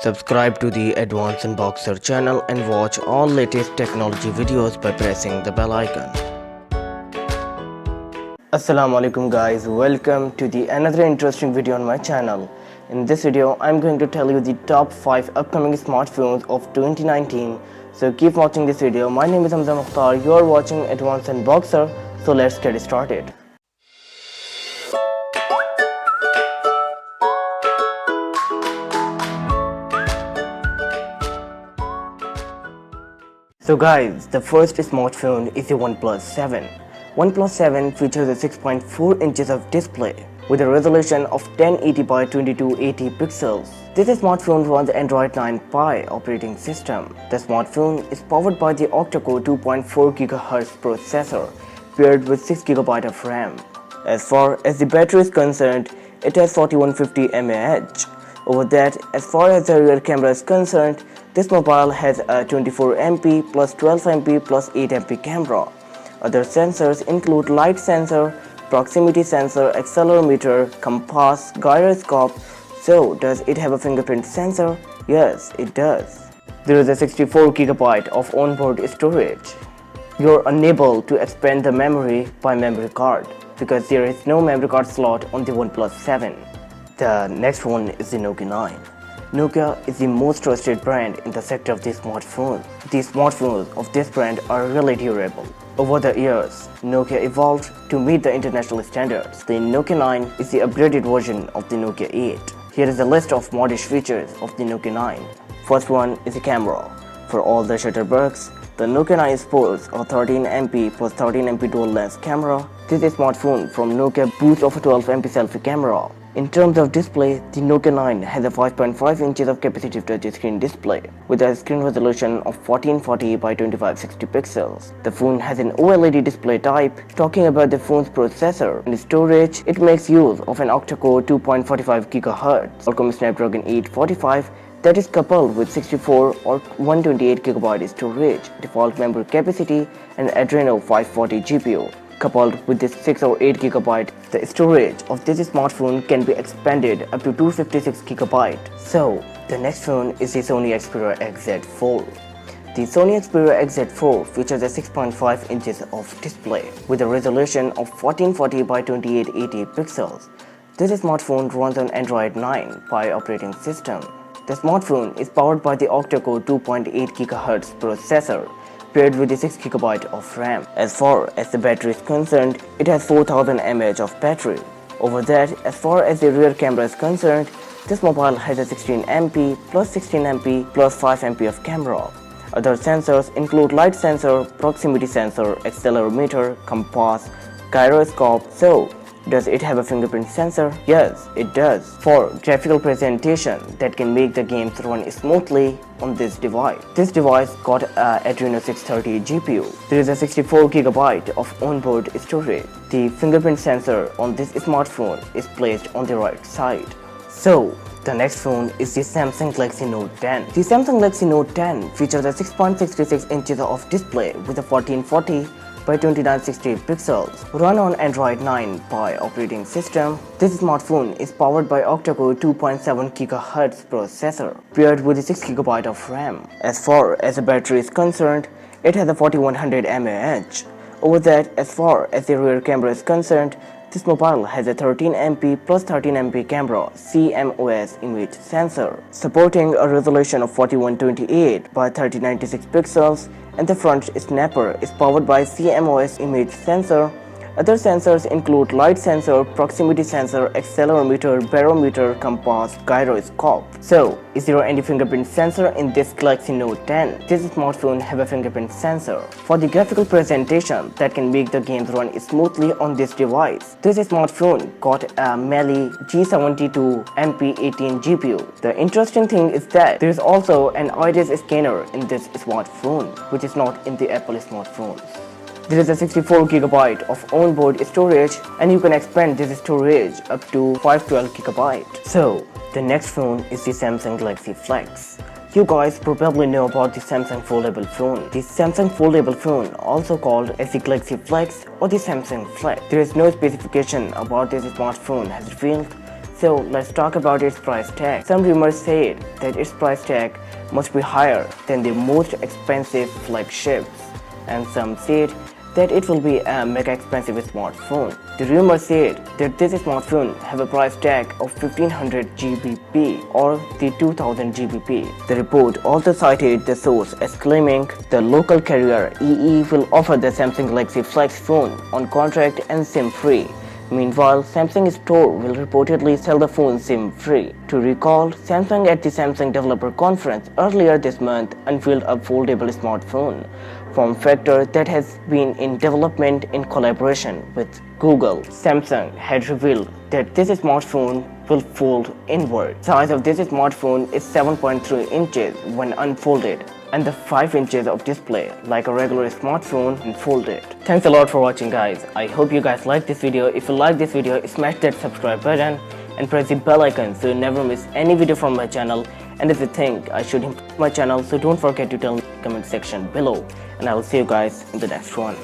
Subscribe to the Advanced Unboxer channel and watch all latest technology videos by pressing the bell icon. Assalamu alaikum guys, welcome to the another interesting video on my channel. In this video, I'm going to tell you the top 5 upcoming smartphones of 2019. So keep watching this video. My name is Hamza Mukhtar, you are watching Advanced Unboxer, so let's get started. So guys, the first smartphone is the OnePlus 7. OnePlus 7 features a 6.4 inches of display with a resolution of 1080 by 2280 pixels. This smartphone runs Android 9 Pie operating system. The smartphone is powered by the octa-core 2.4 GHz processor paired with 6 GB of RAM. As far as the battery is concerned, it has 4150 mAh. Over that, as far as the rear camera is concerned, this mobile has a 24MP plus 12MP plus 8MP camera. Other sensors include light sensor, proximity sensor, accelerometer, compass, gyroscope. So, does it have a fingerprint sensor? Yes, it does. There is a 64 GB of onboard storage. You're unable to expand the memory by memory card because there is no memory card slot on the OnePlus 7. The next one is the Nokia Line. Nokia is the most trusted brand in the sector of the smartphone. The smartphones of this brand are really durable. Over the years, Nokia evolved to meet the international standards. The Nokia 9 is the upgraded version of the Nokia 8. Here is a list of modish features of the Nokia 9. First one is the camera. For all the shutterbugs, the Nokia 9 sports a 13MP plus 13MP dual lens camera. This smartphone from Nokia boasts of a 12MP selfie camera. In terms of display, the Nokia 9 has a 5.5 inches of capacitive touchscreen display with a screen resolution of 1440 by 2560 pixels. The phone has an OLED display type. Talking about the phone's processor and storage, it makes use of an octa-core 2.45 GHz Qualcomm Snapdragon 845 that is coupled with 64 or 128 GB storage, default memory capacity, and Adreno 540 GPU. Coupled with this 6 or 8 GB, the storage of this smartphone can be expanded up to 256 GB. So, the next phone is the Sony Xperia XZ4. The Sony Xperia XZ4 features a 6.5 inches of display with a resolution of 1440 by 2880 pixels. This smartphone runs on Android 9 Pie operating system. The smartphone is powered by the octa-core 2.8 GHz processor paired with the 6 GB of RAM. As far as the battery is concerned, it has 4000 mAh of battery. Over that, as far as the rear camera is concerned, this mobile has a 16MP plus 16MP plus 5MP of camera. Other sensors include light sensor, proximity sensor, accelerometer, compass, gyroscope. So, does it have a fingerprint sensor? Yes, it does. For graphical presentation that can make the games run smoothly on this device. This device got a Adreno 630 GPU. There is a 64 GB of onboard storage. The fingerprint sensor on this smartphone is placed on the right side. So, the next phone is the Samsung Galaxy Note 10. The Samsung Galaxy Note 10 features a 6.66 inches of display with a 1440 by 2960 pixels, run on Android 9 Pie operating system. This smartphone is powered by octa-core 2.7 GHz processor paired with 6 GB of RAM. As far as the battery is concerned, it has a 4100 mAh. Over that, as far as the rear camera is concerned, this mobile has a 13MP plus 13MP camera CMOS image sensor supporting a resolution of 4128 by 3096 pixels, and the front snapper is powered by CMOS image sensor. Other sensors include light sensor, proximity sensor, accelerometer, barometer, compass, gyroscope. So, is there any fingerprint sensor in this Galaxy Note 10? This smartphone has a fingerprint sensor. For the graphical presentation that can make the games run smoothly on this device, this smartphone got a Mali G72 MP18 GPU. The interesting thing is that there is also an iris scanner in this smartphone, which is not in the Apple smartphones. There is a 64 GB of onboard storage and you can expand this storage up to 512 GB. So, the next phone is the Samsung Galaxy Flex. You guys probably know about the Samsung Foldable phone. The Samsung Foldable phone, also called as the Galaxy Flex or the Samsung Flex. There is no specification about this smartphone has revealed. So let's talk about its price tag. Some rumors said that its price tag must be higher than the most expensive flagships, and some said that it will be a mega expensive smartphone. The rumor said that this smartphone have a price tag of 1500 GBP or the 2000 GBP. The report also cited the source as claiming the local carrier EE will offer the Samsung Galaxy Flex phone on contract and SIM-free. Meanwhile, Samsung store will reportedly sell the phone SIM-free. To recall, Samsung at the Samsung Developer Conference earlier this month unveiled a foldable smartphone form factor that has been in development in collaboration with Google. Samsung had revealed that this smartphone will fold inward. The size of this smartphone is 7.3 inches when unfolded, and the 5 inches of display like a regular smartphone when folded. Thanks a lot for watching, guys. I hope you guys like this video. If you like this video, smash that subscribe button and press the bell icon so you never miss any video from my channel. And if you think I should improve my channel, so don't forget to tell me in the comment section below, and I will see you guys in the next one.